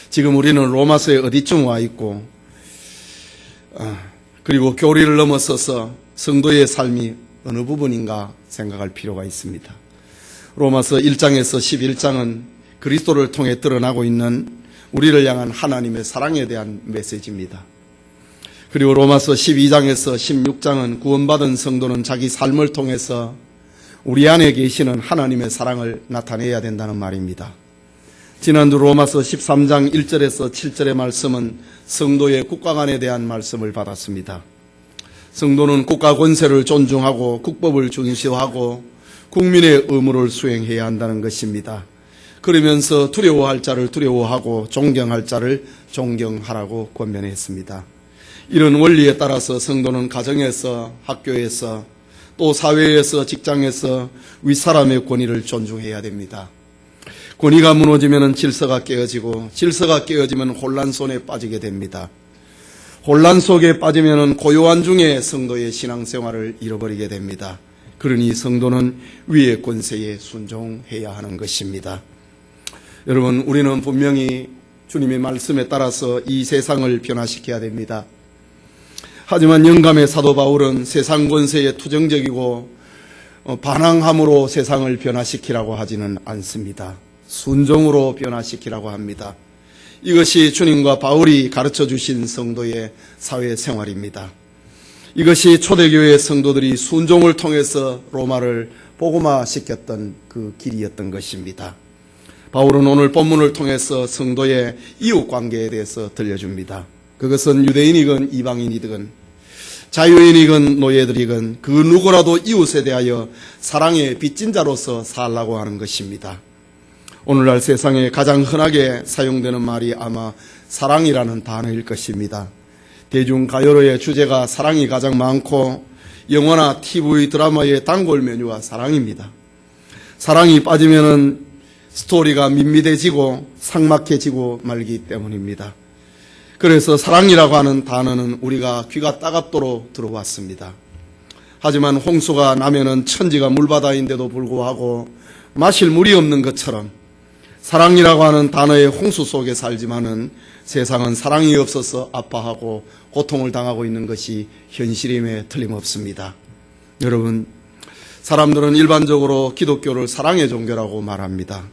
지금 우리는 로마서의 어디쯤 와 있고, 그리고 교리를 넘어서서 성도의 삶이 어느 부분인가 생각할 필요가 있습니다. 로마서 1장에서 11장은 그리스도를 통해 드러나고 있는 우리를 향한 하나님의 사랑에 대한 메시지입니다. 그리고 로마서 12장에서 16장은 구원받은 성도는 자기 삶을 통해서 우리 안에 계시는 하나님의 사랑을 나타내야 된다는 말입니다. 지난주 로마서 13장 1절에서 7절의 말씀은 성도의 국가관에 대한 말씀을 받았습니다. 성도는 국가 권세를 존중하고 국법을 중시하고 국민의 의무를 수행해야 한다는 것입니다. 그러면서 두려워할 자를 두려워하고 존경할 자를 존경하라고 권면했습니다. 이런 원리에 따라서 성도는 가정에서, 학교에서, 또 사회에서, 직장에서 윗사람의 권위를 존중해야 됩니다. 권위가 무너지면 질서가 깨어지고, 질서가 깨어지면 혼란 속에 빠지게 됩니다. 혼란 속에 빠지면 고요한 중에 성도의 신앙생활을 잃어버리게 됩니다. 그러니 성도는 위의 권세에 순종해야 하는 것입니다. 여러분, 우리는 분명히 주님의 말씀에 따라서 이 세상을 변화시켜야 됩니다. 하지만 영감의 사도 바울은 세상 권세에 투정적이고 반항함으로 세상을 변화시키라고 하지는 않습니다. 순종으로 변화시키라고 합니다. 이것이 주님과 바울이 가르쳐 주신 성도의 사회생활입니다. 이것이 초대교회 성도들이 순종을 통해서 로마를 복음화시켰던 그 길이었던 것입니다. 바울은 오늘 본문을 통해서 성도의 이웃관계에 대해서 들려줍니다. 그것은 유대인이건 이방인이든 자유인이건 노예들이건 그 누구라도 이웃에 대하여 사랑의 빚진 자로서 살라고 하는 것입니다. 오늘날 세상에 가장 흔하게 사용되는 말이 아마 사랑이라는 단어일 것입니다. 대중가요로의 주제가 사랑이 가장 많고 영화나 TV 드라마의 단골 메뉴가 사랑입니다. 사랑이 빠지면은 스토리가 밋밋해지고 삭막해지고 말기 때문입니다. 그래서 사랑이라고 하는 단어는 우리가 귀가 따갑도록 들어왔습니다. 하지만 홍수가 나면은 천지가 물바다인데도 불구하고 마실 물이 없는 것처럼 사랑이라고 하는 단어의 홍수 속에 살지만은 세상은 사랑이 없어서 아파하고 고통을 당하고 있는 것이 현실임에 틀림없습니다. 여러분, 사람들은 일반적으로 기독교를 사랑의 종교라고 말합니다.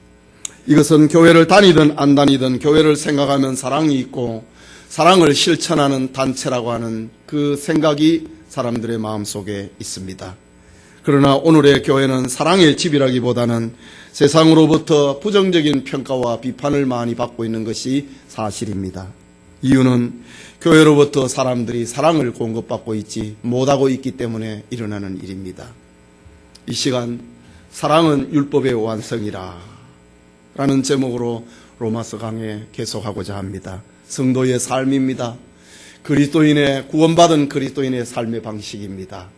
이것은 교회를 다니든 안 다니든 교회를 생각하면 사랑이 있고 사랑을 실천하는 단체라고 하는 그 생각이 사람들의 마음속에 있습니다. 그러나 오늘의 교회는 사랑의 집이라기보다는 세상으로부터 부정적인 평가와 비판을 많이 받고 있는 것이 사실입니다. 이유는 교회로부터 사람들이 사랑을 공급받고 있지 못하고 있기 때문에 일어나는 일입니다. 이 시간 사랑은 율법의 완성이라 라는 제목으로 로마서 강해 계속하고자 합니다. 성도의 삶입니다. 그리스도인의 구원받은 그리스도인의 삶의 방식입니다.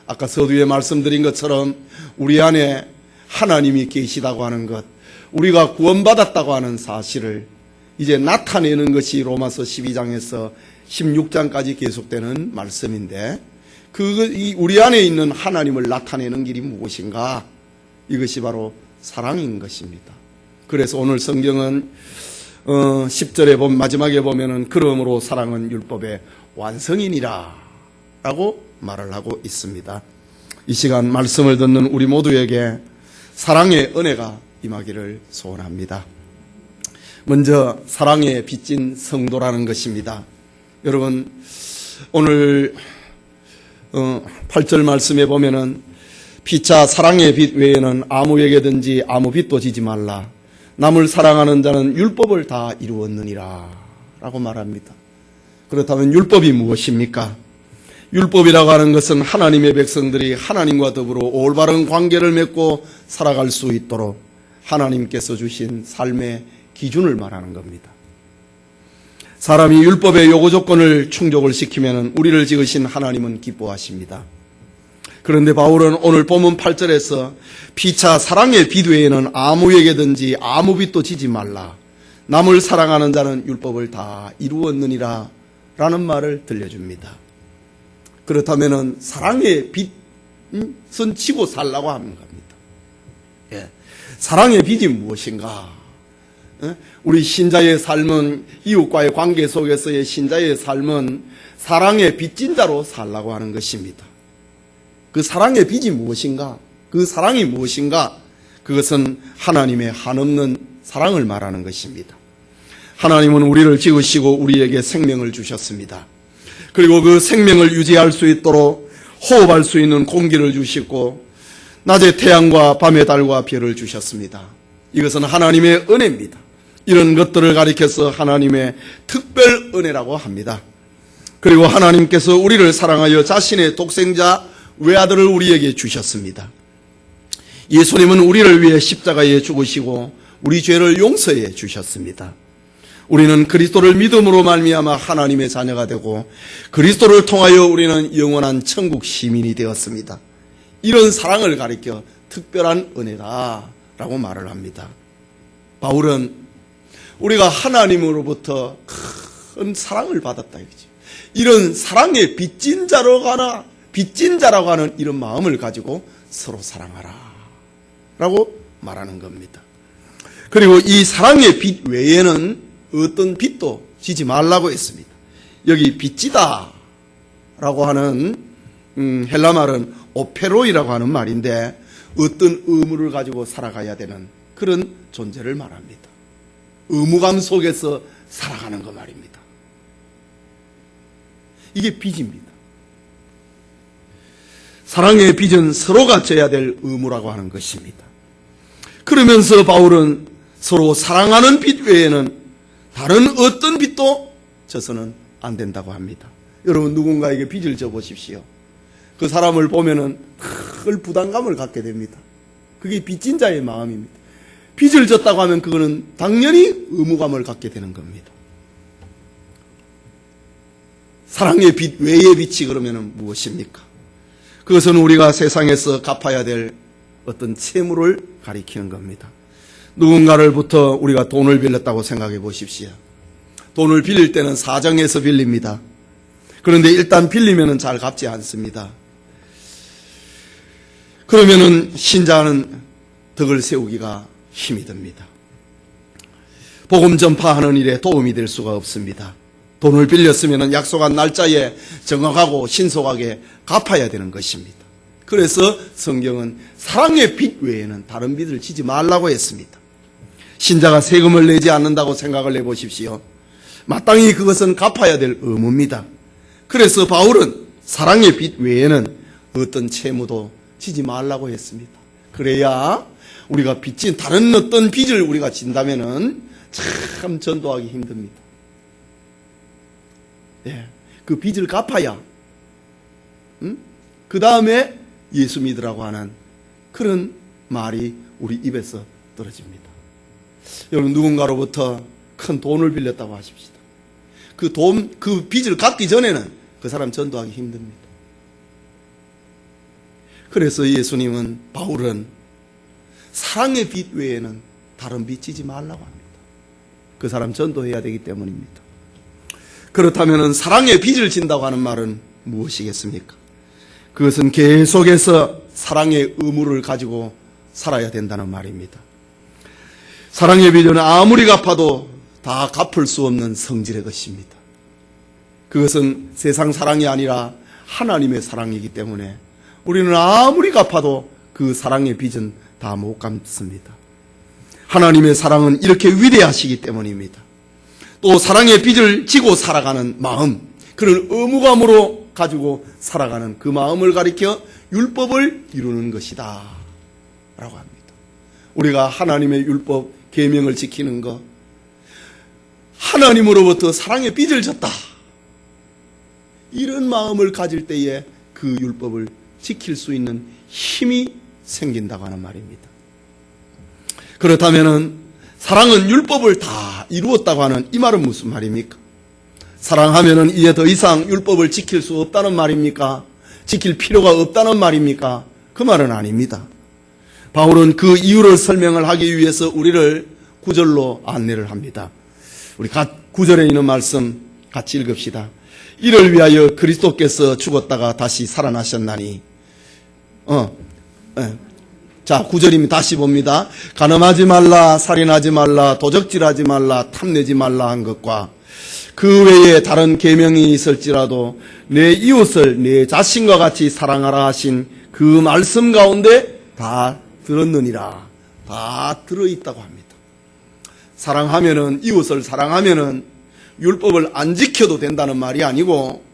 아까 서두에 말씀드린 것처럼 우리 안에 하나님이 계시다고 하는 것, 우리가 구원받았다고 하는 사실을 이제 나타내는 것이 로마서 12장에서 16장까지 계속되는 말씀인데, 우리 안에 있는 하나님을 나타내는 길이 무엇인가? 이것이 바로 사랑인 것입니다. 그래서 오늘 성경은 10절에 마지막에 보면은 그러므로 사랑은 율법의 완성이니라 라고 말을 하고 있습니다. 이 시간 말씀을 듣는 우리 모두에게 사랑의 은혜가 임하기를 소원합니다. 먼저 사랑에 빚진 성도라는 것입니다. 여러분, 오늘 8절 말씀에 보면은 피차 사랑의 빚 외에는 아무에게든지 아무 빚도 지지 말라. 남을 사랑하는 자는 율법을 다 이루었느니라 라고 말합니다. 그렇다면 율법이 무엇입니까? 율법이라고 하는 것은 하나님의 백성들이 하나님과 더불어 올바른 관계를 맺고 살아갈 수 있도록 하나님께서 주신 삶의 기준을 말하는 겁니다. 사람이 율법의 요구 조건을 충족을 시키면 우리를 지으신 하나님은 기뻐하십니다. 그런데 바울은 오늘 본문 8절에서 피차 사랑의 빚 외에는 아무에게든지 아무 빚도 지지 말라. 남을 사랑하는 자는 율법을 다 이루었느니라 라는 말을 들려줍니다. 그렇다면 사랑의 빚은 지고 살라고 하는 겁니다. 예. 사랑의 빚이 무엇인가? 우리 신자의 삶은, 이웃과의 관계 속에서의 신자의 삶은 사랑의 빚진 자로 살라고 하는 것입니다. 그 사랑의 빚이 무엇인가? 그 사랑이 무엇인가? 그것은 하나님의 한없는 사랑을 말하는 것입니다. 하나님은 우리를 지으시고 우리에게 생명을 주셨습니다. 그리고 그 생명을 유지할 수 있도록 호흡할 수 있는 공기를 주시고 낮에 태양과 밤에 달과 별을 주셨습니다. 이것은 하나님의 은혜입니다. 이런 것들을 가리켜서 하나님의 특별 은혜라고 합니다. 그리고 하나님께서 우리를 사랑하여 자신의 독생자 외아들을 우리에게 주셨습니다. 예수님은 우리를 위해 십자가에 죽으시고 우리 죄를 용서해 주셨습니다. 우리는 그리스도를 믿음으로 말미암아 하나님의 자녀가 되고 그리스도를 통하여 우리는 영원한 천국 시민이 되었습니다. 이런 사랑을 가리켜 특별한 은혜다라고 말을 합니다. 바울은 우리가 하나님으로부터 큰 사랑을 받았다 이거지. 이런 사랑의 빚진 자라고 하는 이런 마음을 가지고 서로 사랑하라 라고 말하는 겁니다. 그리고 이 사랑의 빚 외에는 어떤 빚도 지지 말라고 했습니다. 여기 빚지다 라고 하는 헬라 말은 오페로이라고 하는 말인데 어떤 의무를 가지고 살아가야 되는 그런 존재를 말합니다. 의무감 속에서 살아가는 거 말입니다. 이게 빚입니다. 사랑의 빚은 서로가 져야 될 의무라고 하는 것입니다. 그러면서 바울은 서로 사랑하는 빚 외에는 다른 어떤 빚도 져서는 안 된다고 합니다. 여러분 누군가에게 빚을 져 보십시오. 그 사람을 보면은 큰 부담감을 갖게 됩니다. 그게 빚진 자의 마음입니다. 빚을 졌다고 하면 그거는 당연히 의무감을 갖게 되는 겁니다. 사랑의 빚 외의 빚이 그러면 무엇입니까? 그것은 우리가 세상에서 갚아야 될 어떤 채무를 가리키는 겁니다. 누군가를부터 우리가 돈을 빌렸다고 생각해 보십시오. 돈을 빌릴 때는 사정해서 빌립니다. 그런데 일단 빌리면은 잘 갚지 않습니다. 그러면은 신자는 덕을 세우기가 힘이 듭니다. 복음 전파하는 일에 도움이 될 수가 없습니다. 돈을 빌렸으면 약속한 날짜에 정확하고 신속하게 갚아야 되는 것입니다. 그래서 성경은 사랑의 빚 외에는 다른 빚을 지지 말라고 했습니다. 신자가 세금을 내지 않는다고 생각을 해보십시오. 마땅히 그것은 갚아야 될 의무입니다. 그래서 바울은 사랑의 빚 외에는 어떤 채무도 지지 말라고 했습니다. 그래야 우리가 빚진 다른 어떤 빚을 우리가 진다면은 참 전도하기 힘듭니다. 예, 그 빚을 갚아야 그 다음에 예수 믿으라고 하는 그런 말이 우리 입에서 떨어집니다. 여러분 누군가로부터 큰 돈을 빌렸다고 하십시다. 그 빚을 갚기 전에는 그 사람 전도하기 힘듭니다. 그래서 예수님은 바울은 사랑의 빚 외에는 다른 빚 지지 말라고 합니다. 그 사람 전도해야 되기 때문입니다. 그렇다면 사랑의 빚을 진다고 하는 말은 무엇이겠습니까? 그것은 계속해서 사랑의 의무를 가지고 살아야 된다는 말입니다. 사랑의 빚은 아무리 갚아도 다 갚을 수 없는 성질의 것입니다. 그것은 세상 사랑이 아니라 하나님의 사랑이기 때문에 우리는 아무리 갚아도 그 사랑의 빚은 다 못 갚습니다. 하나님의 사랑은 이렇게 위대하시기 때문입니다. 또 사랑의 빚을 지고 살아가는 마음, 그런 의무감으로 가지고 살아가는 그 마음을 가리켜 율법을 이루는 것이다 라고 합니다. 우리가 하나님의 율법, 계명을 지키는 것, 하나님으로부터 사랑의 빚을 졌다, 이런 마음을 가질 때에 그 율법을 지킬 수 있는 힘이 생긴다고 하는 말입니다. 그렇다면 사랑은 율법을 다 이루었다고 하는 이 말은 무슨 말입니까? 사랑하면은 이제 더 이상 율법을 지킬 수 없다는 말입니까? 지킬 필요가 없다는 말입니까? 그 말은 아닙니다. 바울은 그 이유를 설명을 하기 위해서 우리를 구절로 안내를 합니다. 우리 9절에 있는 말씀 같이 읽읍시다. 이를 위하여 그리스도께서 죽었다가 다시 살아나셨나니 자, 9절이면 다시 봅니다. 간음하지 말라, 살인하지 말라, 도적질하지 말라, 탐내지 말라 한 것과 그 외에 다른 계명이 있을지라도 내 이웃을 내 자신과 같이 사랑하라 하신 그 말씀 가운데 다 들었느니라. 다 들어있다고 합니다. 사랑하면은, 이웃을 사랑하면은 율법을 안 지켜도 된다는 말이 아니고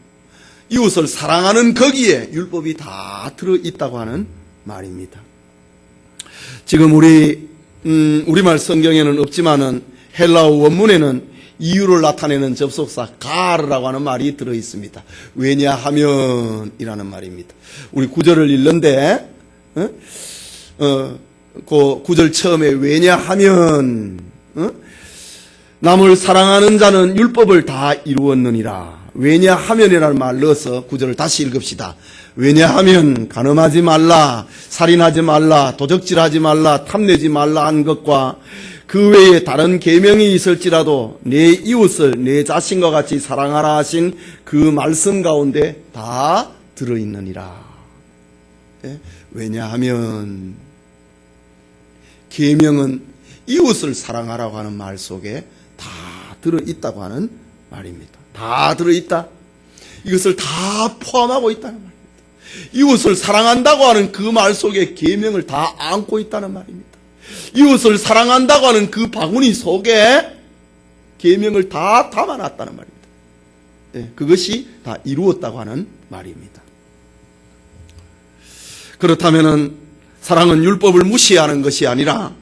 이웃을 사랑하는 거기에 율법이 다 들어있다고 하는 말입니다. 지금 우리말 성경에는 없지만은 헬라어 원문에는 이유를 나타내는 접속사 가르라고 하는 말이 들어있습니다. 왜냐하면 이라는 말입니다. 우리 구절을 읽는데 그 구절 처음에 왜냐하면 남을 사랑하는 자는 율법을 다 이루었느니라. 왜냐하면이라는 말을 넣어서 구절을 다시 읽읍시다. 왜냐하면 간음하지 말라, 살인하지 말라, 도적질하지 말라, 탐내지 말라 한 것과 그 외에 다른 계명이 있을지라도 내 이웃을 내 자신과 같이 사랑하라 하신 그 말씀 가운데 다 들어있느니라. 왜냐하면 계명은 이웃을 사랑하라고 하는 말 속에 다 들어있다고 하는 말입니다. 다 들어있다. 이것을 다 포함하고 있다는 말입니다. 이웃을 사랑한다고 하는 그 말 속에 계명을 다 안고 있다는 말입니다. 이웃을 사랑한다고 하는 그 바구니 속에 계명을 다 담아놨다는 말입니다. 그것이 다 이루었다고 하는 말입니다. 그렇다면은 사랑은 율법을 무시하는 것이 아니라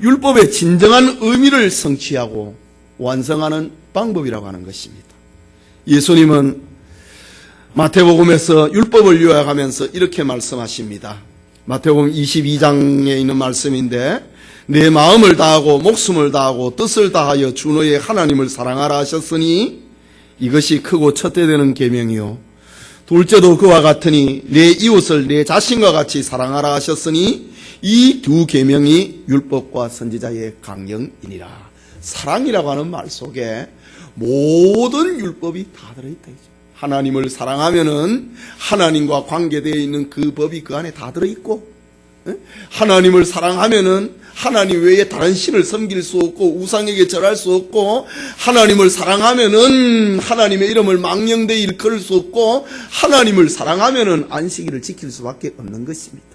율법의 진정한 의미를 성취하고 완성하는 방법이라고 하는 것입니다. 예수님은 마태복음에서 율법을 요약하면서 이렇게 말씀하십니다. 마태복음 22장에 있는 말씀인데 내 마음을 다하고 목숨을 다하고 뜻을 다하여 주 너의 하나님을 사랑하라 하셨으니 이것이 크고 첫째 되는 계명이요 둘째도 그와 같으니 내 이웃을 내 자신과 같이 사랑하라 하셨으니 이 두 계명이 율법과 선지자의 강령이니라. 사랑이라고 하는 말 속에 모든 율법이 다 들어있다. 하나님을 사랑하면은 하나님과 관계되어 있는 그 법이 그 안에 다 들어있고, 하나님을 사랑하면은 하나님 외에 다른 신을 섬길 수 없고 우상에게 절할 수 없고, 하나님을 사랑하면은 하나님의 이름을 망령되이 일컬을 수 없고, 하나님을 사랑하면은 안식일을 지킬 수밖에 없는 것입니다.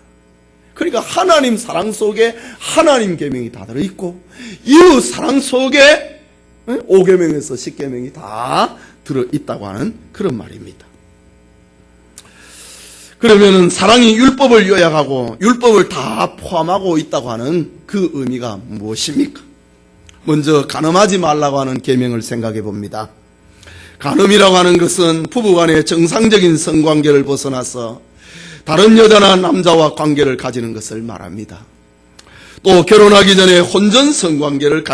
그러니까 하나님 사랑 속에 하나님 계명이 다 들어있고 이웃 사랑 속에 5계명에서 10계명이 다 들어있다고 하는 그런 말입니다. 그러면은 사랑이 율법을 요약하고 율법을 다 포함하고 있다고 하는 그 의미가 무엇입니까? 먼저 간음하지 말라고 하는 계명을 생각해 봅니다. 간음이라고 하는 것은 부부간의 정상적인 성관계를 벗어나서 다른 여자나 남자와 관계를 가지는 것을 말합니다. 또 결혼하기 전에 혼전 성관계를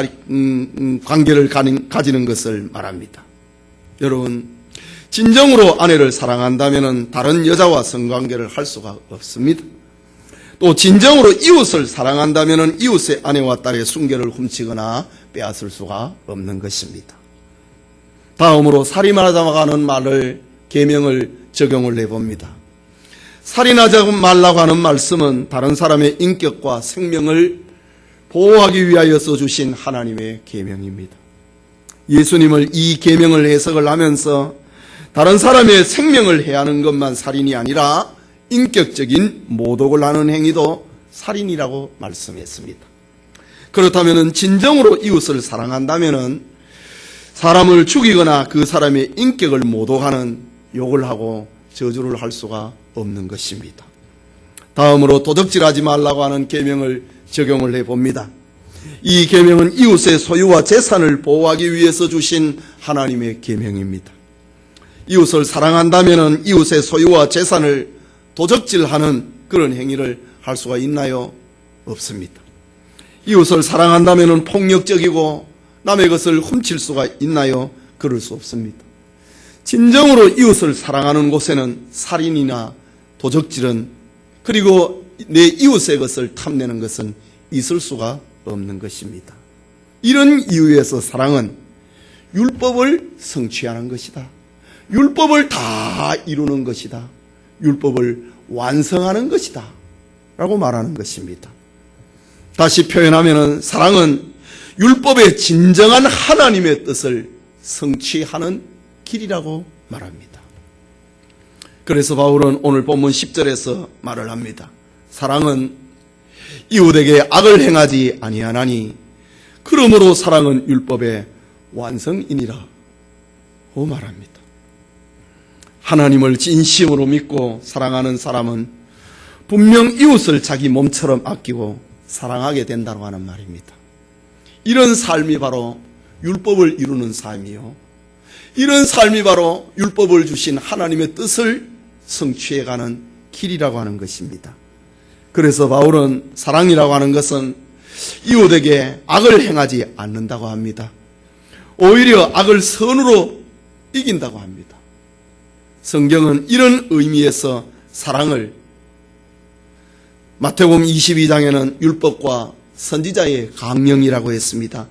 가지는 것을 말합니다. 여러분, 진정으로 아내를 사랑한다면 다른 여자와 성관계를 할 수가 없습니다. 또 진정으로 이웃을 사랑한다면 이웃의 아내와 딸의 순결을 훔치거나 빼앗을 수가 없는 것입니다. 다음으로 살인하자고 하는 말을 계명을 적용을 해봅니다. 살인하지 말라고 하는 말씀은 다른 사람의 인격과 생명을 보호하기 위하여 써주신 하나님의 계명입니다. 예수님을 이 계명을 해석을 하면서 다른 사람의 생명을 해하는 것만 살인이 아니라 인격적인 모독을 하는 행위도 살인이라고 말씀했습니다. 그렇다면 진정으로 이웃을 사랑한다면 사람을 죽이거나 그 사람의 인격을 모독하는 욕을 하고 저주를 할 수가 없는 것입니다. 다음으로 도적질하지 말라고 하는 계명을 적용을 해봅니다. 이 계명은 이웃의 소유와 재산을 보호하기 위해서 주신 하나님의 계명입니다. 이웃을 사랑한다면 이웃의 소유와 재산을 도적질하는 그런 행위를 할 수가 있나요? 없습니다. 이웃을 사랑한다면 폭력적이고 남의 것을 훔칠 수가 있나요? 그럴 수 없습니다. 진정으로 이웃을 사랑하는 곳에는 살인이나 도적질은 그리고 내 이웃의 것을 탐내는 것은 있을 수가 없는 것입니다. 이런 이유에서 사랑은 율법을 성취하는 것이다. 율법을 다 이루는 것이다. 율법을 완성하는 것이다. 라고 말하는 것입니다. 다시 표현하면 사랑은 율법의 진정한 하나님의 뜻을 성취하는 길이라고 말합니다. 그래서 바울은 오늘 본문 10절에서 말을 합니다. 사랑은 이웃에게 악을 행하지 아니하나니 그러므로 사랑은 율법의 완성이니라 고 말합니다. 하나님을 진심으로 믿고 사랑하는 사람은 분명 이웃을 자기 몸처럼 아끼고 사랑하게 된다고 하는 말입니다. 이런 삶이 바로 율법을 이루는 삶이요, 이런 삶이 바로 율법을 주신 하나님의 뜻을 성취해가는 길이라고 하는 것입니다. 그래서 바울은 사랑이라고 하는 것은 이웃에게 악을 행하지 않는다고 합니다. 오히려 악을 선으로 이긴다고 합니다. 성경은 이런 의미에서 사랑을 마태복음 22장에는 율법과 선지자의 강령이라고 했습니다.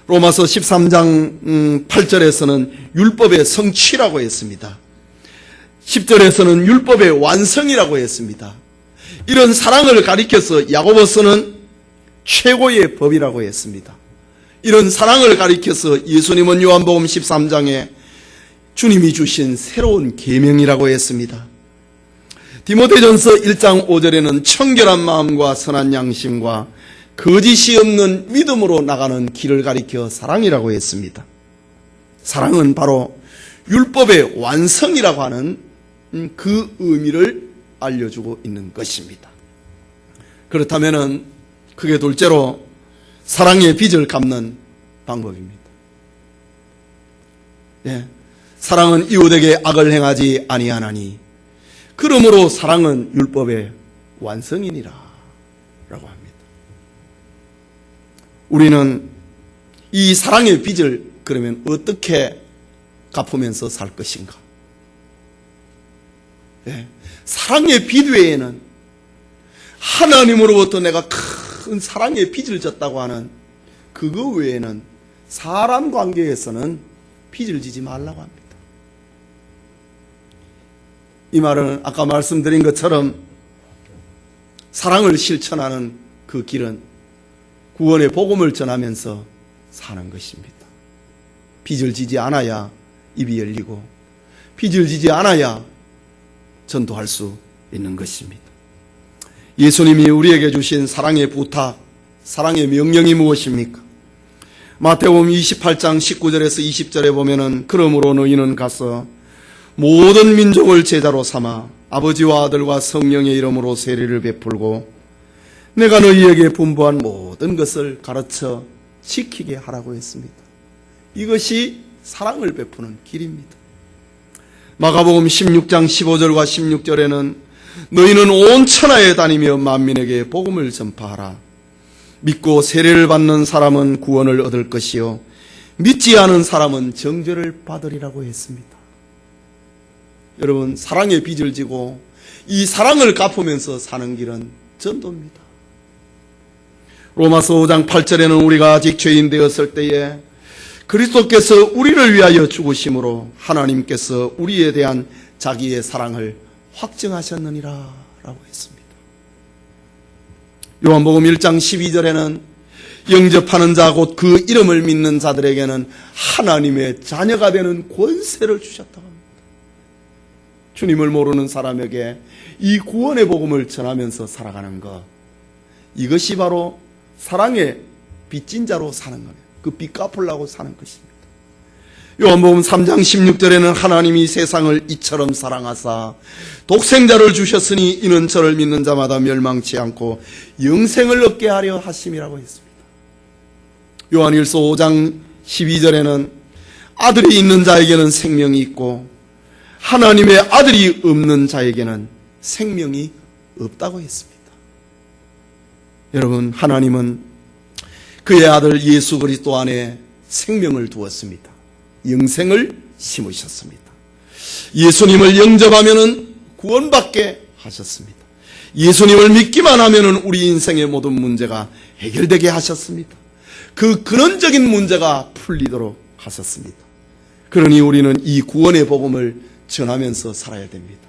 로마서 13장 8절에서는 율법의 성취라고 했습니다. 10절에서는 율법의 완성이라고 했습니다. 이런 사랑을 가리켜서 야고보서는 최고의 법이라고 했습니다. 이런 사랑을 가리켜서 예수님은 요한복음 13장에 주님이 주신 새로운 계명이라고 했습니다. 디모데전서 1장 5절에는 청결한 마음과 선한 양심과 거짓이 없는 믿음으로 나가는 길을 가리켜 사랑이라고 했습니다. 사랑은 바로 율법의 완성이라고 하는 그 의미를 알려주고 있는 것입니다. 그렇다면 그게 둘째로 사랑의 빚을 갚는 방법입니다. 예, 사랑은 이웃에게 악을 행하지 아니하나니 그러므로 사랑은 율법의 완성이니라 라고 합니다. 우리는 이 사랑의 빚을 그러면 어떻게 갚으면서 살 것인가? 예, 사랑의 빚 외에는 하나님으로부터 내가 큰 사랑의 빚을 졌다고 하는 그거 외에는 사람 관계에서는 빚을 지지 말라고 합니다. 이 말은 아까 말씀드린 것처럼 사랑을 실천하는 그 길은 구원의 복음을 전하면서 사는 것입니다. 빚을 지지 않아야 입이 열리고 빚을 지지 않아야 전도할 수 있는 것입니다. 예수님이 우리에게 주신 사랑의 부탁, 사랑의 명령이 무엇입니까? 마태복음 28장 19절에서 20절에 보면은 그러므로 너희는 가서 모든 민족을 제자로 삼아 아버지와 아들과 성령의 이름으로 세례를 베풀고 내가 너희에게 분부한 모든 것을 가르쳐 지키게 하라고 했습니다. 이것이 사랑을 베푸는 길입니다. 마가복음 16장 15절과 16절에는 너희는 온 천하에 다니며 만민에게 복음을 전파하라. 믿고 세례를 받는 사람은 구원을 얻을 것이요 믿지 않은 사람은 정죄를 받으리라고 했습니다. 여러분, 사랑의 빚을 지고 이 사랑을 갚으면서 사는 길은 전도입니다. 로마서 5장 8절에는 우리가 아직 죄인 되었을 때에 그리스도께서 우리를 위하여 죽으심으로 하나님께서 우리에 대한 자기의 사랑을 확증하셨느니라 라고 했습니다. 요한복음 1장 12절에는 영접하는 자 곧 그 이름을 믿는 자들에게는 하나님의 자녀가 되는 권세를 주셨다고 합니다. 주님을 모르는 사람에게 이 구원의 복음을 전하면서 살아가는 것, 이것이 바로 사랑의 빚진 자로 사는 거예요. 그 빚 갚으려고 사는 것입니다. 요한복음 3장 16절에는 하나님이 세상을 이처럼 사랑하사 독생자를 주셨으니 이는 저를 믿는 자마다 멸망치 않고 영생을 얻게 하려 하심이라고 했습니다. 요한일서 5장 12절에는 아들이 있는 자에게는 생명이 있고 하나님의 아들이 없는 자에게는 생명이 없다고 했습니다. 여러분, 하나님은 그의 아들 예수 그리스도 안에 생명을 두었습니다. 영생을 심으셨습니다. 예수님을 영접하면은 구원받게 하셨습니다. 예수님을 믿기만 하면은 우리 인생의 모든 문제가 해결되게 하셨습니다. 그 근원적인 문제가 풀리도록 하셨습니다. 그러니 우리는 이 구원의 복음을 전하면서 살아야 됩니다.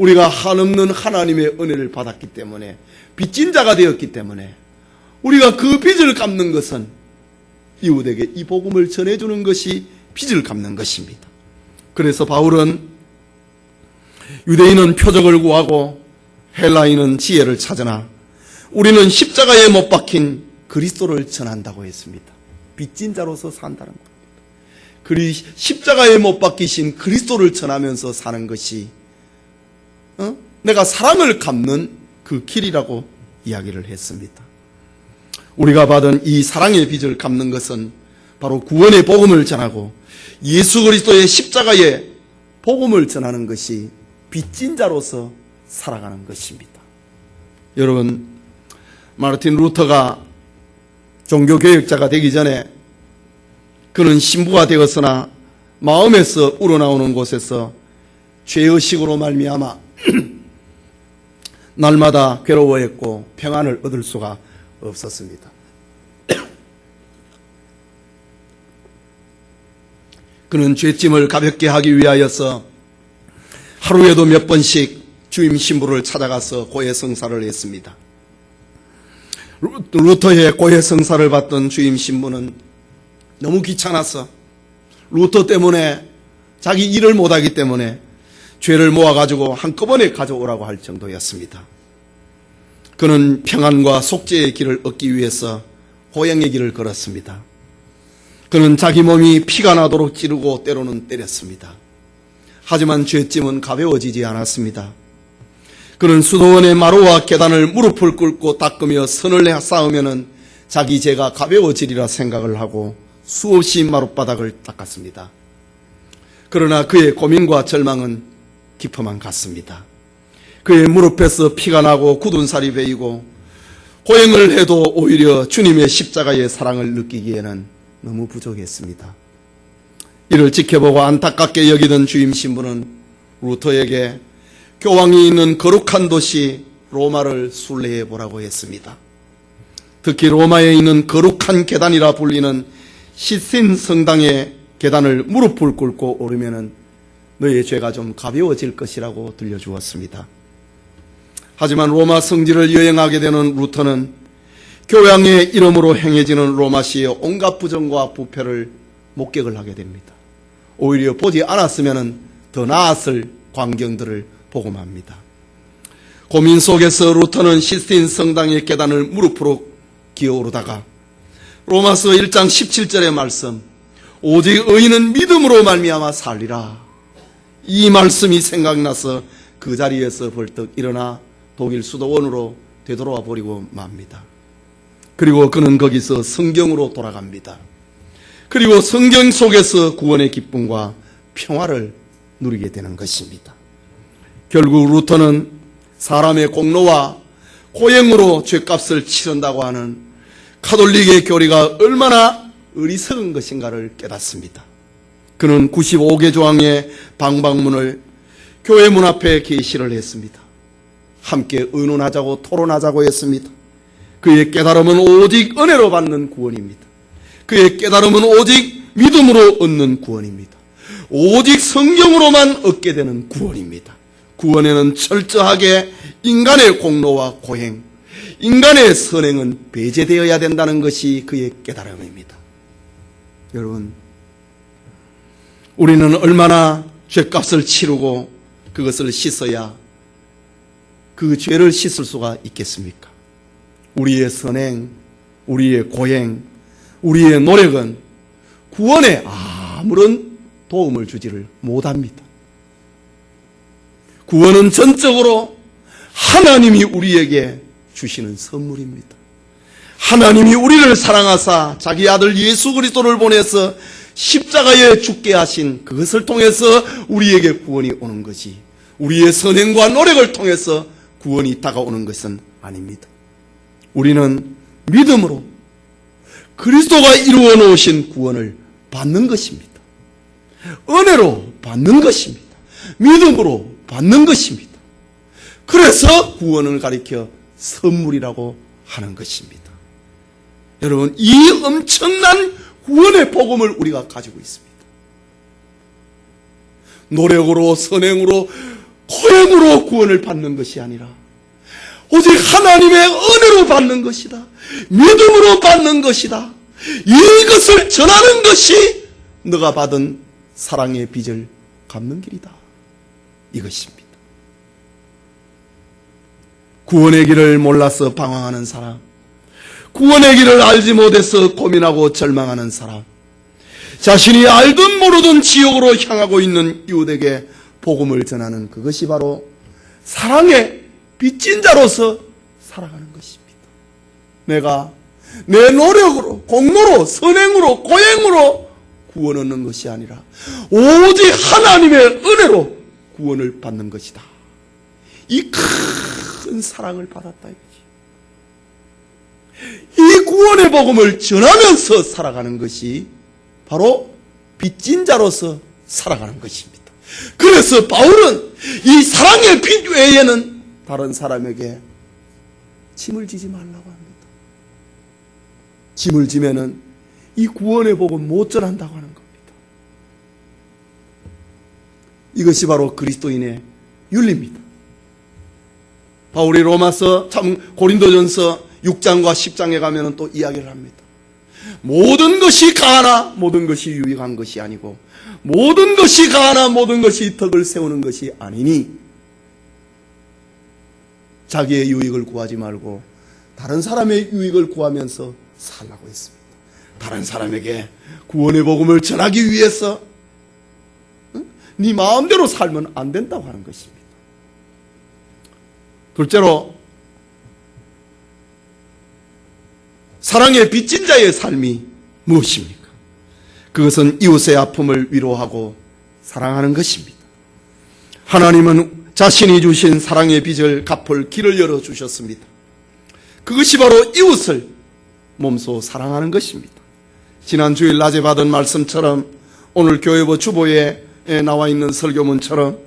우리가 한없는 하나님의 은혜를 받았기 때문에, 빚진 자가 되었기 때문에 우리가 그 빚을 갚는 것은 이웃에게 이 복음을 전해주는 것이 빚을 갚는 것입니다. 그래서 바울은 유대인은 표적을 구하고 헬라인은 지혜를 찾으나 우리는 십자가에 못 박힌 그리스도를 전한다고 했습니다. 빚진 자로서 산다는 겁니다. 십자가에 못 박히신 그리스도를 전하면서 사는 것이 내가 사랑을 갚는 그 길이라고 이야기를 했습니다. 우리가 받은 이 사랑의 빚을 갚는 것은 바로 구원의 복음을 전하고 예수 그리스도의 십자가의 복음을 전하는 것이 빚진 자로서 살아가는 것입니다. 여러분, 마르틴 루터가 종교개혁자가 되기 전에 그는 신부가 되었으나 마음에서 우러나오는 곳에서 죄의식으로 말미암아 날마다 괴로워했고 평안을 얻을 수가 없었습니다. 그는 죄짐을 가볍게 하기 위하여서 하루에도 몇 번씩 주임 신부를 찾아가서 고해성사를 했습니다. 루터의 고해성사를 받던 주임 신부는 너무 귀찮아서 루터 때문에 자기 일을 못하기 때문에 죄를 모아가지고 한꺼번에 가져오라고 할 정도였습니다. 그는 평안과 속죄의 길을 얻기 위해서 고향의 길을 걸었습니다. 그는 자기 몸이 피가 나도록 찌르고 때로는 때렸습니다. 하지만 죄짐은 가벼워지지 않았습니다. 그는 수도원의 마루와 계단을 무릎을 꿇고 닦으며 선을 쌓으면 자기 죄가 가벼워지리라 생각을 하고 수없이 마룻바닥을 닦았습니다. 그러나 그의 고민과 절망은 깊어만 갔습니다. 그의 무릎에서 피가 나고 굳은 살이 베이고 고행을 해도 오히려 주님의 십자가의 사랑을 느끼기에는 너무 부족했습니다. 이를 지켜보고 안타깝게 여기던 주임 신부는 루터에게 교황이 있는 거룩한 도시 로마를 순례해 보라고 했습니다. 특히 로마에 있는 거룩한 계단이라 불리는 시스틴 성당의 계단을 무릎을 꿇고 오르면 너의 죄가 좀 가벼워질 것이라고 들려주었습니다. 하지만 로마 성지를 여행하게 되는 루터는 교황의 이름으로 행해지는 로마시의 온갖 부정과 부패를 목격을 하게 됩니다. 오히려 보지 않았으면 더 나았을 광경들을 보고만 합니다. 고민 속에서 루터는 시스틴 성당의 계단을 무릎으로 기어오르다가 로마서 1장 17절의 말씀, 오직 의인은 믿음으로 말미암아 살리라, 이 말씀이 생각나서 그 자리에서 벌떡 일어나 독일 수도원으로 되돌아와 버리고 맙니다. 그리고 그는 거기서 성경으로 돌아갑니다. 그리고 성경 속에서 구원의 기쁨과 평화를 누리게 되는 것입니다. 결국 루터는 사람의 공로와 고행으로 죄값을 치른다고 하는 가톨릭의 교리가 얼마나 어리석은 것인가를 깨닫습니다. 그는 95개 조항의 방방문을 교회 문 앞에 게시를 했습니다. 함께 의논하자고 토론하자고 했습니다. 그의 깨달음은 오직 은혜로 받는 구원입니다. 그의 깨달음은 오직 믿음으로 얻는 구원입니다. 오직 성경으로만 얻게 되는 구원입니다. 구원에는 철저하게 인간의 공로와 고행, 인간의 선행은 배제되어야 된다는 것이 그의 깨달음입니다. 여러분, 우리는 얼마나 죄값을 치르고 그것을 씻어야 그 죄를 씻을 수가 있겠습니까? 우리의 선행, 우리의 고행, 우리의 노력은 구원에 아무런 도움을 주지를 못합니다. 구원은 전적으로 하나님이 우리에게 주시는 선물입니다. 하나님이 우리를 사랑하사 자기 아들 예수 그리스도를 보내서 십자가에 죽게 하신 그것을 통해서 우리에게 구원이 오는 것이, 우리의 선행과 노력을 통해서 구원이 다가오는 것은 아닙니다. 우리는 믿음으로 그리스도가 이루어 놓으신 구원을 받는 것입니다. 은혜로 받는 것입니다. 믿음으로 받는 것입니다. 그래서 구원을 가리켜 선물이라고 하는 것입니다. 여러분, 이 엄청난 구원의 복음을 우리가 가지고 있습니다. 노력으로, 선행으로, 고행으로 구원을 받는 것이 아니라 오직 하나님의 은혜로 받는 것이다. 믿음으로 받는 것이다. 이것을 전하는 것이 너가 받은 사랑의 빚을 갚는 길이다. 이것입니다. 구원의 길을 몰라서 방황하는 사람, 구원의 길을 알지 못해서 고민하고 절망하는 사람, 자신이 알든 모르든 지옥으로 향하고 있는 이웃에게 복음을 전하는 그것이 바로 사랑의 빚진 자로서 살아가는 것입니다. 내가 내 노력으로, 공로로, 선행으로, 고행으로 구원 얻는 것이 아니라 오직 하나님의 은혜로 구원을 받는 것이다. 이 큰 사랑을 받았다 이거지. 이 구원의 복음을 전하면서 살아가는 것이 바로 빚진 자로서 살아가는 것입니다. 그래서 바울은 이 사랑의 빚 외에는 다른 사람에게 짐을 지지 말라고 합니다. 짐을 지면은 이 구원의 복음 못 전한다고 하는 겁니다. 이것이 바로 그리스도인의 윤리입니다. 바울이 로마서, 고린도전서 6장과 10장에 가면은 또 이야기를 합니다. 모든 것이 가하나 모든 것이 유익한 것이 아니고 모든 것이 가하나 모든 것이 덕을 세우는 것이 아니니 자기의 유익을 구하지 말고 다른 사람의 유익을 구하면서 살라고 했습니다. 다른 사람에게 구원의 복음을 전하기 위해서 네 마음대로 살면 안 된다고 하는 것입니다. 둘째로 사랑의 빚진 자의 삶이 무엇입니까? 그것은 이웃의 아픔을 위로하고 사랑하는 것입니다. 하나님은 자신이 주신 사랑의 빚을 갚을 길을 열어주셨습니다. 그것이 바로 이웃을 몸소 사랑하는 것입니다. 지난 주일 낮에 받은 말씀처럼 오늘 교회부 주보에 나와 있는 설교문처럼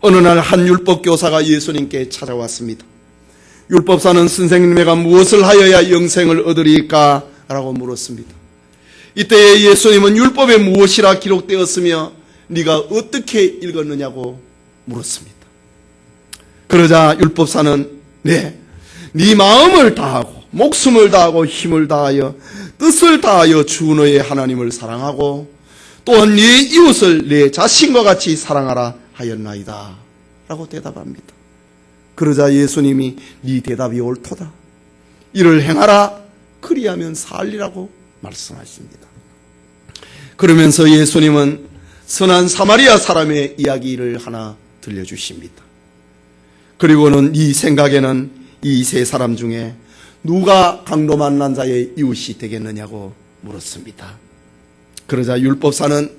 어느 날 한 율법교사가 예수님께 찾아왔습니다. 율법사는 선생님에게 무엇을 하여야 영생을 얻으리까? 라고 물었습니다. 이때 예수님은 율법에 무엇이라 기록되었으며 네가 어떻게 읽었느냐고 물었습니다. 그러자 율법사는 네 마음을 다하고 목숨을 다하고 힘을 다하여 뜻을 다하여 주 너의 하나님을 사랑하고 또한 네 이웃을 내 자신과 같이 사랑하라 하였나이다 라고 대답합니다. 그러자 예수님이 네 대답이 옳도다. 이를 행하라. 그리하면 살리라고 말씀하십니다. 그러면서 예수님은 선한 사마리아 사람의 이야기를 하나 들려주십니다. 그리고는 이 생각에는 이 세 사람 중에 누가 강도 만난 자의 이웃이 되겠느냐고 물었습니다. 그러자 율법사는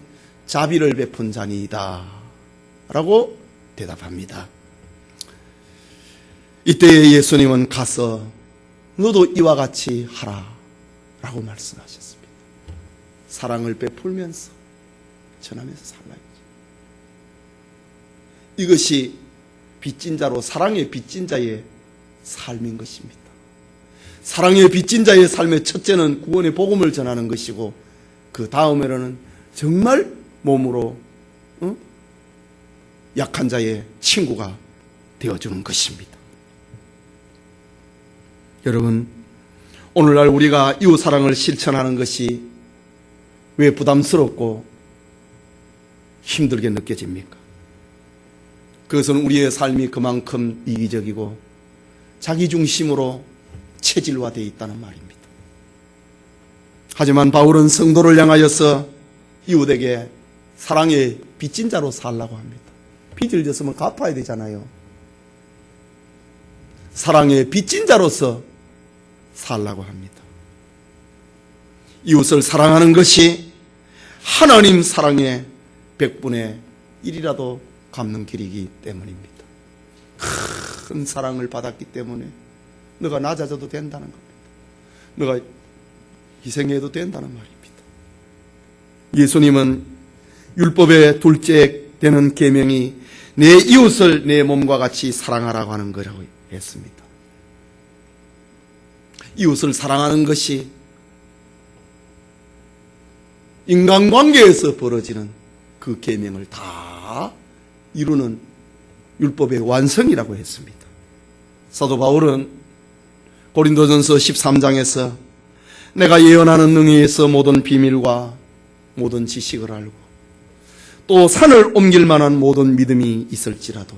자비를 베푼 자니이다 라고 대답합니다. 이때 예수님은 가서 너도 이와 같이 하라 라고 말씀하셨습니다. 사랑을 베풀면서 전하면서 살라야지. 이것이 빚진 자로 사랑의 빚진 자의 삶인 것입니다. 사랑의 빚진 자의 삶의 첫째는 구원의 복음을 전하는 것이고 그 다음에는 정말 몸으로 약한 자의 친구가 되어주는 것입니다. 여러분, 오늘날 우리가 이웃사랑을 실천하는 것이 왜 부담스럽고 힘들게 느껴집니까? 그것은 우리의 삶이 그만큼 이기적이고 자기중심으로 체질화되어 있다는 말입니다. 하지만 바울은 성도를 향하여서 이웃에게 사랑의 빚진 자로 살라고 합니다. 빚을 졌으면 갚아야 되잖아요. 사랑의 빚진 자로서 살라고 합니다. 이웃을 사랑하는 것이 하나님 사랑의 100분의 1이라도 갚는 길이기 때문입니다. 큰 사랑을 받았기 때문에 너가 낮아져도 된다는 겁니다. 너가 희생해도 된다는 말입니다. 예수님은 율법의 둘째 되는 계명이 내 이웃을 내 몸과 같이 사랑하라고 하는 거라고 했습니다. 이웃을 사랑하는 것이 인간관계에서 벌어지는 그 계명을 다 이루는 율법의 완성이라고 했습니다. 사도 바울은 고린도전서 13장에서 내가 예언하는 능히에서 모든 비밀과 모든 지식을 알고 또 산을 옮길 만한 모든 믿음이 있을지라도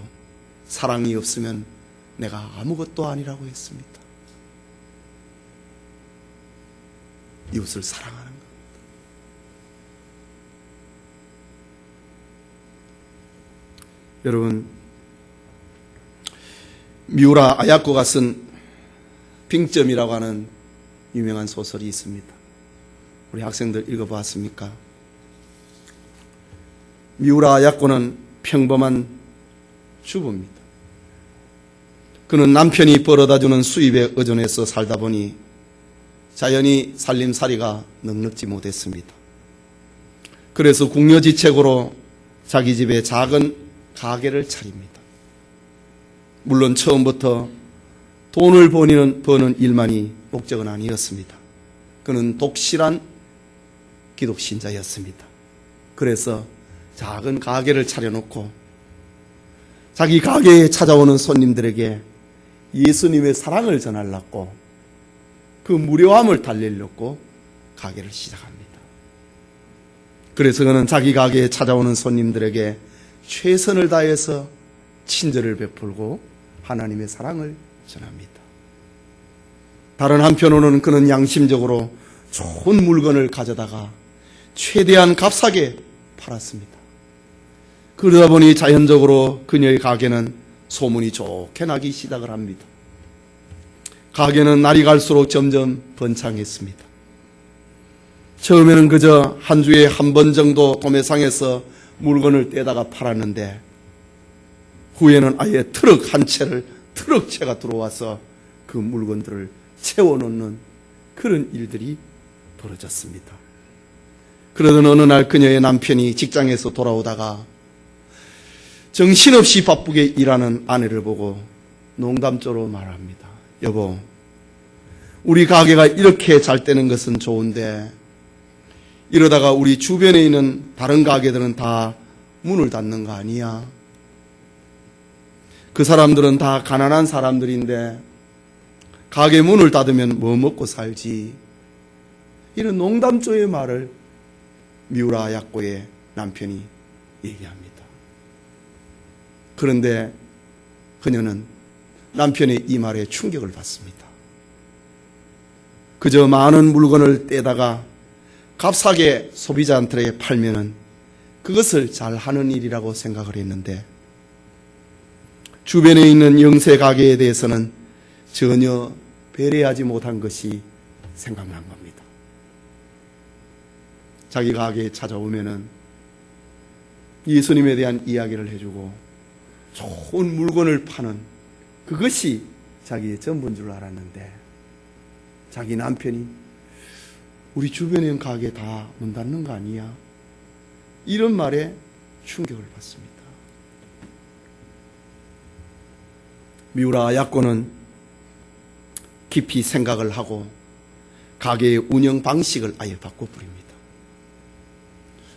사랑이 없으면 내가 아무것도 아니라고 했습니다. 이웃을 사랑하는 것. 여러분, 미우라 아야코가 쓴 빙점이라고 하는 유명한 소설이 있습니다. 우리 학생들 읽어보았습니까? 미우라 아야코는 평범한 주부입니다. 그는 남편이 벌어다주는 수입에 의존해서 살다 보니 자연히 살림살이가 넉넉지 못했습니다. 그래서 궁여지책으로 자기 집에 작은 가게를 차립니다. 물론 처음부터 돈을 버는 일만이 목적은 아니었습니다. 그는 독실한 기독신자였습니다. 그래서 작은 가게를 차려놓고 자기 가게에 찾아오는 손님들에게 예수님의 사랑을 전하려고 그 무료함을 달래려고 가게를 시작합니다. 그래서 그는 자기 가게에 찾아오는 손님들에게 최선을 다해서 친절을 베풀고 하나님의 사랑을 전합니다. 다른 한편으로는 그는 양심적으로 좋은 물건을 가져다가 최대한 값싸게 팔았습니다. 그러다 보니 자연적으로 그녀의 가게는 소문이 좋게 나기 시작을 합니다. 가게는 날이 갈수록 점점 번창했습니다. 처음에는 그저 한 주에 한 번 정도 도매상에서 물건을 떼다가 팔았는데 후에는 아예 트럭채가 들어와서 그 물건들을 채워놓는 그런 일들이 벌어졌습니다. 그러던 어느 날 그녀의 남편이 직장에서 돌아오다가 정신없이 바쁘게 일하는 아내를 보고 농담조로 말합니다. 여보, 우리 가게가 이렇게 잘 되는 것은 좋은데 이러다가 우리 주변에 있는 다른 가게들은 다 문을 닫는 거 아니야? 그 사람들은 다 가난한 사람들인데 가게 문을 닫으면 뭐 먹고 살지? 이런 농담조의 말을 미우라 아야코의 남편이 얘기합니다. 그런데 그녀는 남편의 이 말에 충격을 받습니다. 그저 많은 물건을 떼다가 값싸게 소비자한테 팔면은 그것을 잘하는 일이라고 생각을 했는데 주변에 있는 영세 가게에 대해서는 전혀 배려하지 못한 것이 생각난 겁니다. 자기 가게에 찾아오면은 예수님에 대한 이야기를 해주고 좋은 물건을 파는 그것이 자기의 전부인 줄 알았는데 자기 남편이 우리 주변에 있는 가게 다 문 닫는 거 아니야? 이런 말에 충격을 받습니다. 미우라 아야코는 깊이 생각을 하고 가게의 운영 방식을 아예 바꿔버립니다.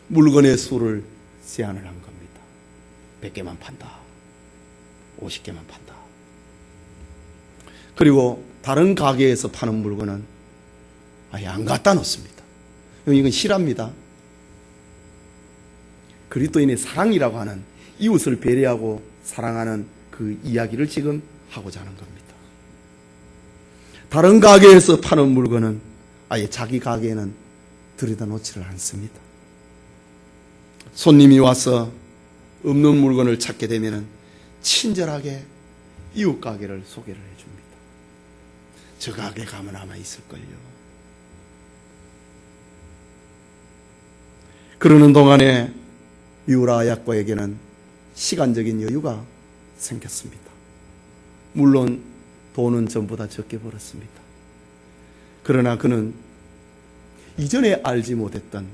물건의 수를 제한을 한 겁니다. 100개만 판다. 50개만 판다. 그리고 다른 가게에서 파는 물건은 아예 안 갖다 놓습니다. 이건 실화입니다. 그리스도인의 사랑이라고 하는 이웃을 배려하고 사랑하는 그 이야기를 지금 하고자 하는 겁니다. 다른 가게에서 파는 물건은 아예 자기 가게에는 들여다 놓지를 않습니다. 손님이 와서 없는 물건을 찾게 되면 친절하게 이웃 가게를 소개를 해줍니다. 저 가게 가면 아마 있을걸요. 그러는 동안에 미우라 아야코에게는 시간적인 여유가 생겼습니다. 물론 돈은 전보다 적게 벌었습니다. 그러나 그는 이전에 알지 못했던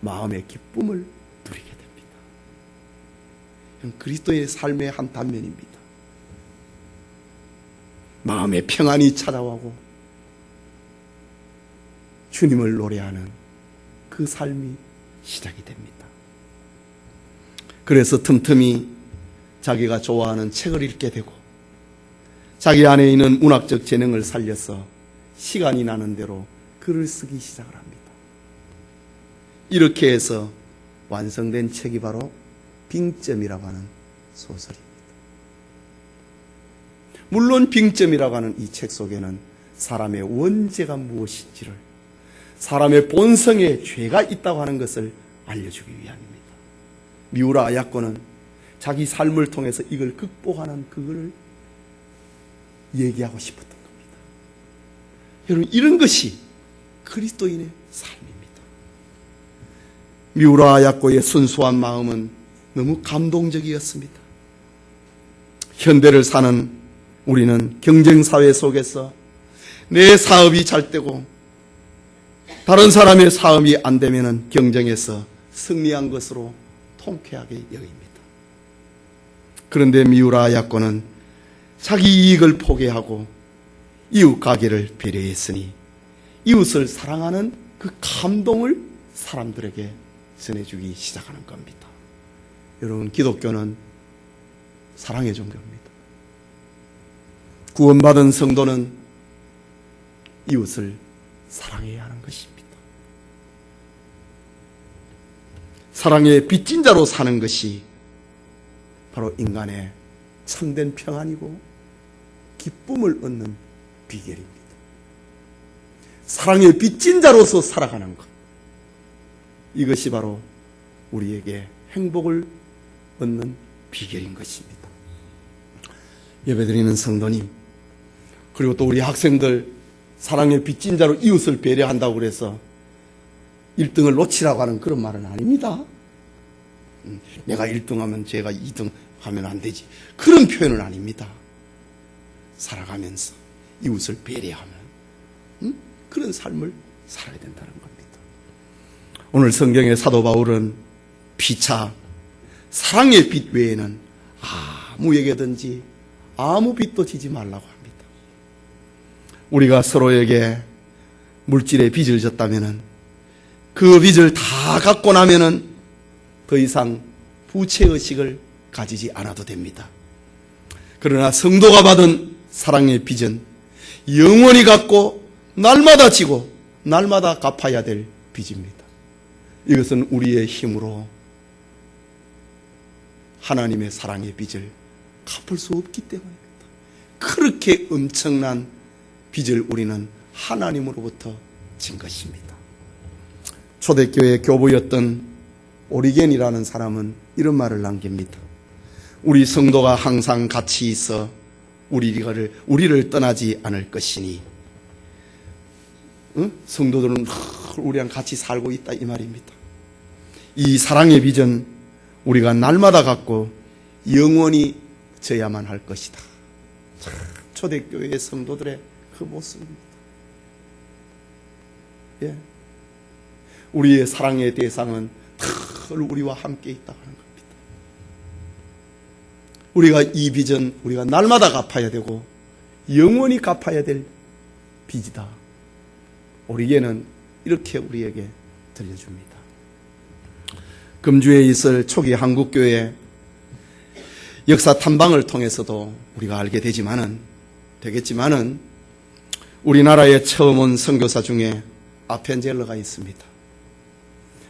마음의 기쁨을 누리게 됩니다. 그리스도의 삶의 한 단면입니다. 마음의 평안이 찾아오고 주님을 노래하는 그 삶이 시작이 됩니다. 그래서 틈틈이 자기가 좋아하는 책을 읽게 되고 자기 안에 있는 문학적 재능을 살려서 시간이 나는 대로 글을 쓰기 시작을 합니다. 이렇게 해서 완성된 책이 바로 빙점이라고 하는 소설입니다. 물론 빙점이라고 하는 이 책 속에는 사람의 원죄가 무엇인지를, 사람의 본성에 죄가 있다고 하는 것을 알려주기 위함입니다. 미우라 아야코는 자기 삶을 통해서 이걸 극복하는 그거를 얘기하고 싶었던 겁니다. 여러분, 이런 것이 그리스도인의 삶입니다. 미우라 아야코의 순수한 마음은 너무 감동적이었습니다. 현대를 사는 우리는 경쟁사회 속에서 내 사업이 잘 되고 다른 사람의 사업이 안 되면 경쟁에서 승리한 것으로 통쾌하게 여깁니다. 그런데 미우라 아야코는 자기 이익을 포기하고 이웃 가게를 배려했으니 이웃을 사랑하는 그 감동을 사람들에게 전해주기 시작하는 겁니다. 여러분, 기독교는 사랑의 종교입니다. 구원받은 성도는 이웃을 사랑해야 하는 것입니다. 사랑의 빚진 자로 사는 것이 바로 인간의 참된 평안이고 기쁨을 얻는 비결입니다. 사랑의 빚진 자로서 살아가는 것, 이것이 바로 우리에게 행복을 얻는 비결인 것입니다. 예배드리는 성도님, 그리고 또 우리 학생들, 사랑의 빚진 자로 이웃을 배려한다고 그래서 1등을 놓치라고 하는 그런 말은 아닙니다. 내가 1등하면 제가 2등 하면 안 되지, 그런 표현은 아닙니다. 살아가면서 이웃을 배려하면 그런 삶을 살아야 된다는 겁니다. 오늘 성경의 사도 바울은 피차 사랑의 빚 외에는 아무에게든지 아무 빚도 지지 말라고 합니다. 우리가 서로에게 물질의 빚을 졌다면 그 빚을 다 갚고 나면 더 이상 부채의식을 가지지 않아도 됩니다. 그러나 성도가 받은 사랑의 빚은 영원히 갚고 날마다 지고 날마다 갚아야 될 빚입니다. 이것은 우리의 힘으로 하나님의 사랑의 빚을 갚을 수 없기 때문입니다. 그렇게 엄청난 빚을 우리는 하나님으로부터 진 것입니다. 초대교회 교부였던 오리겐이라는 사람은 이런 말을 남깁니다. 우리 성도가 항상 같이 있어 우리를 떠나지 않을 것이니, 성도들은 우리랑 같이 살고 있다, 이 말입니다. 이 사랑의 빚은 우리가 날마다 갖고 영원히 져야만 할 것이다. 초대교회의 성도들의 그 모습입니다. 예. 우리의 사랑의 대상은 늘 우리와 함께 있다고 하는 겁니다. 우리가 이 빚은 우리가 날마다 갚아야 되고 영원히 갚아야 될 빚이다. 오리겐은 이렇게 우리에게 들려줍니다. 금주에 있을 초기 한국교회 역사 탐방을 통해서도 우리가 알게 되겠지만은 우리나라에 처음 온 선교사 중에 아펜젤러가 있습니다.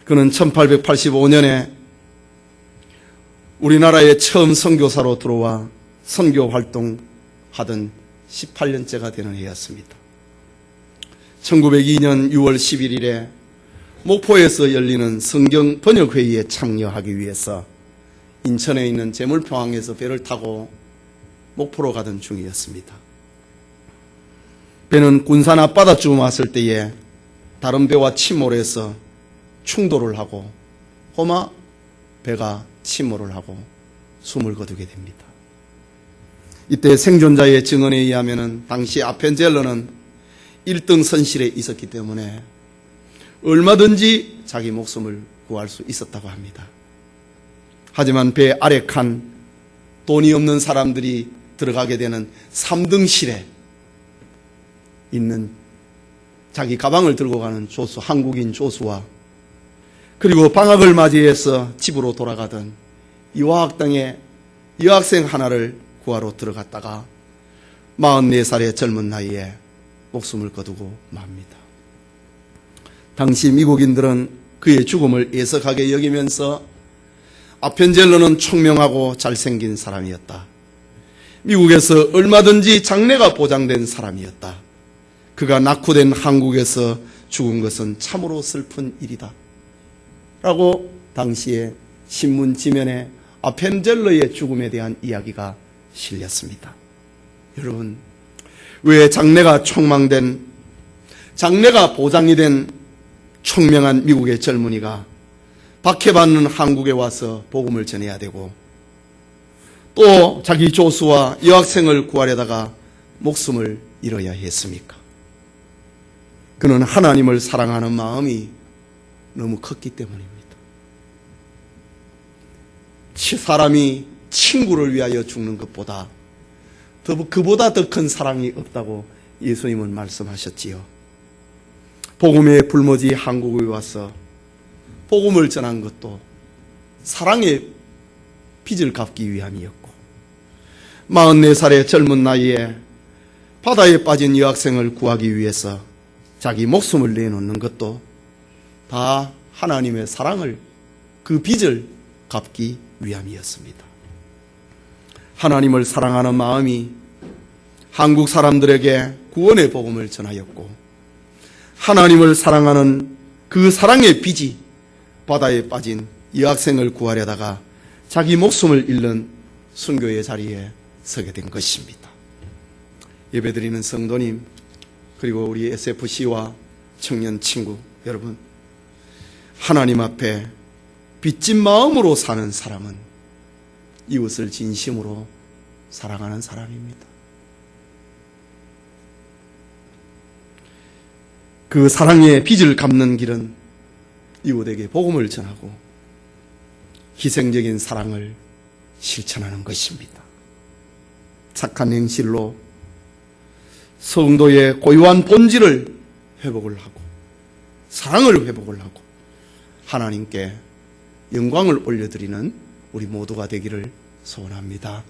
그는 1885년에 우리나라에 처음 선교사로 들어와 선교 활동하던 18년째가 되는 해였습니다. 1902년 6월 11일에 목포에서 열리는 성경 번역회의에 참여하기 위해서 인천에 있는 제물포항에서 배를 타고 목포로 가던 중이었습니다. 배는 군산 앞바다쯤 왔을 때에 다른 배와 침몰해서 충돌을 하고 호마 배가 침몰을 하고 숨을 거두게 됩니다. 이때 생존자의 증언에 의하면 당시 아펜젤러는 1등 선실에 있었기 때문에 얼마든지 자기 목숨을 구할 수 있었다고 합니다. 하지만 배 아래 칸, 돈이 없는 사람들이 들어가게 되는 3등실에 있는 자기 가방을 들고 가는 조수, 한국인 조수와 그리고 방학을 맞이해서 집으로 돌아가던 이화학당의 여학생 하나를 구하러 들어갔다가 44살의 젊은 나이에 목숨을 거두고 맙니다. 당시 미국인들은 그의 죽음을 애석하게 여기면서 아펜젤러는 총명하고 잘생긴 사람이었다. 미국에서 얼마든지 장래가 보장된 사람이었다. 그가 낙후된 한국에서 죽은 것은 참으로 슬픈 일이다. 라고 당시에 신문 지면에 아펜젤러의 죽음에 대한 이야기가 실렸습니다. 여러분, 왜 장래가 촉망된, 장래가 보장이 된 총명한 미국의 젊은이가 박해받는 한국에 와서 복음을 전해야 되고 또 자기 조수와 여학생을 구하려다가 목숨을 잃어야 했습니까? 그는 하나님을 사랑하는 마음이 너무 컸기 때문입니다. 사람이 친구를 위하여 죽는 것보다 그보다 더 큰 사랑이 없다고 예수님은 말씀하셨지요. 복음의 불모지 한국에 와서 복음을 전한 것도 사랑의 빚을 갚기 위함이었고 44살의 젊은 나이에 바다에 빠진 여학생을 구하기 위해서 자기 목숨을 내놓는 것도 다 하나님의 사랑을, 그 빚을 갚기 위함이었습니다. 하나님을 사랑하는 마음이 한국 사람들에게 구원의 복음을 전하였고 하나님을 사랑하는 그 사랑의 빚이 바다에 빠진 여학생을 구하려다가 자기 목숨을 잃는 순교의 자리에 서게 된 것입니다. 예배드리는 성도님, 그리고 우리 SFC와 청년 친구 여러분, 하나님 앞에 빚진 마음으로 사는 사람은 이웃을 진심으로 사랑하는 사람입니다. 그 사랑의 빚을 갚는 길은 이웃에게 복음을 전하고 희생적인 사랑을 실천하는 것입니다. 착한 행실로 성도의 고유한 본질을 회복을 하고 사랑을 회복을 하고 하나님께 영광을 올려드리는 우리 모두가 되기를 소원합니다.